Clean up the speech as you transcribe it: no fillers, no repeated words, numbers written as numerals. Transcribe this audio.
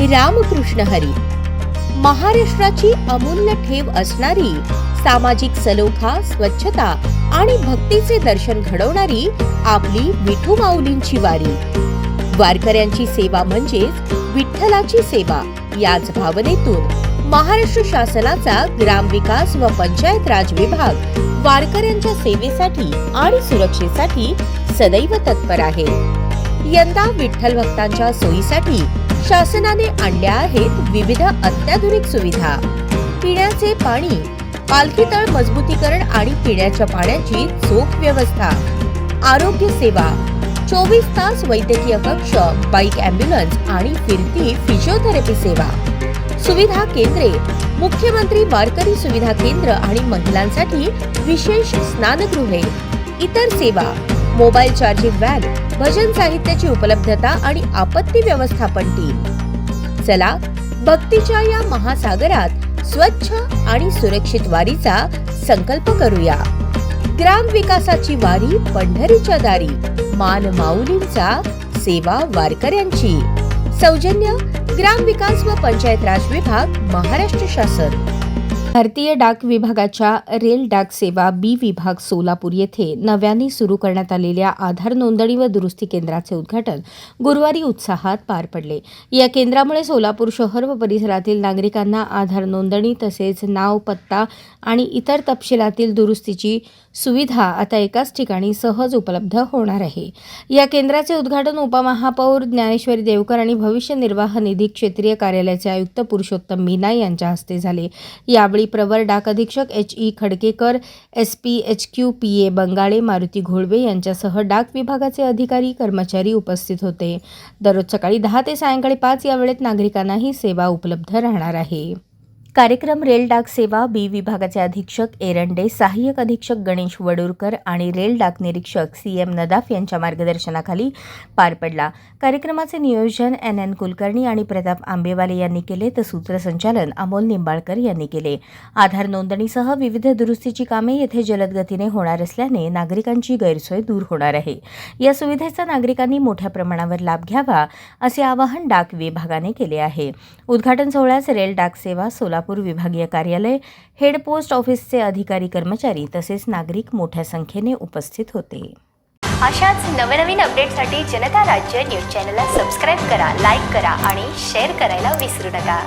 रामकृष्ण हरी. महाराष्ट्राची अमूल्य ठेव असणारी, सामाजिक सलोखा, स्वच्छता आणि भक्तीचे दर्शन घडवणारी आपली विठू माऊलींची वारी. वारकऱ्यांची सेवा म्हणजेच विठ्ठलाची सेवा याच भावनेतून महाराष्ट्र शासनाचा ग्रामविकास व पंचायत राज विभाग वारकऱ्यांच्या सेवेसाठी आणि सुरक्षेसाठी सदैव तत्पर आहे. यंदा विठ्ठल भक्तांच्या सोयीसाठी शासनाने आणल्या आहेत विविध अत्याधुनिक सुविधा. पिण्याचे पाणी, पालखीतळ मजबूतीकरण आणि पिण्याच्या पाण्याची चोख व्यवस्था, आरोग्य सेवा, 24 तास वैद्यकीय कक्ष, बाईक ॲम्ब्युलन्स आणि फिरती फिजिओथेरपी सेवा, सुविधा केंद्रे, मुख्यमंत्री वारकरी सुविधा केंद्र आणि महिलांसाठी विशेष स्नानगृहे, इतर सेवा, मोबाईल चार्जिंग व्हॅन, भजन साहित्याची उपलब्धता आणि आपत्ती व्यवस्थापन टीम. चला भक्तीच्या या महासागरात स्वच्छ आणि सुरक्षित वारीचा संकल्प करूया. ग्राम विकासाची वारी पंढरीच्या दारी, मान माऊलींचा, सेवा वारकऱ्यांची. सौजन्य ग्राम विकास व पंचायत राज विभाग, महाराष्ट्र शासन. भारतीय डाक विभागाच्या रेल डाक सेवा बी विभाग सोलापूर येथे नव्याने सुरू करण्यात आलेल्या आधार नोंदणी व दुरुस्ती केंद्राचे उद्घाटन गुरुवारी उत्साहात पार पडले. या केंद्रामुळे सोलापूर शहर व परिसरातील नागरिकांना आधार नोंदणी तसेच नाव, पत्ता आणि इतर तपशिलातील दुरुस्तीची सुविधा आता एकाच ठिकाणी सहज उपलब्ध होणार आहे. या केंद्राचे उद्घाटन उपमहापौर ज्ञानेश्वरी देवकर आणि भविष्य निर्वाह निधी क्षेत्रीय कार्यालयाचे आयुक्त पुरुषोत्तम मीना यांच्या हस्ते झाले. यावेळी प्रवर डाक अधीक्षक एच.ई. खडकेकर, एस.पी. एच.क्यू. पी.ए. बंगाळे, मारुती घोळवे यांच्यासह डाक विभागाचे अधिकारी कर्मचारी उपस्थित होते. दररोज सकाळी 10 ते सायंकाळी 5 या वेळेत नागरिकांना ही सेवा उपलब्ध राहणार आहे. कार्यक्रम रेल डाक सेवा बी विभागाचे अधीक्षक एरंडे, सहाय्यक अधीक्षक गणेश वडूरकर आणि रेल डाक निरीक्षक सी.एम. नदाफ यांच्या मार्गदर्शनाखाली पार पडला. कार्यक्रमाचे नियोजन एन. कुलकर्णी आणि प्रताप आंबेवाले यांनी केले तर सूत्रसंचालन अमोल निंबाळकर यांनी केले. आधार नोंदणीसह विविध दुरुस्तीची कामे येथे जलद गतीने होणार असल्याने नागरिकांची गैरसोय दूर होणार आहे. या सुविधेचा नागरिकांनी मोठ्या प्रमाणावर लाभ घ्यावा असे आवाहन डाक विभागाने केले आहे. उद्घाटन सोहळ्यास रेल डाक सेवा सोलापूर विभागीय कार्यालय, हेड पोस्ट ऑफिसचे अधिकारी कर्मचारी तसेच नागरिक मोठ्या संख्येने उपस्थित होते. अशाच नवनवीन अपडेटसाठी जनता राज्य न्यूज चॅनलला सबस्क्राईब करा, लाईक करा आणि शेअर करायला विसरू नका.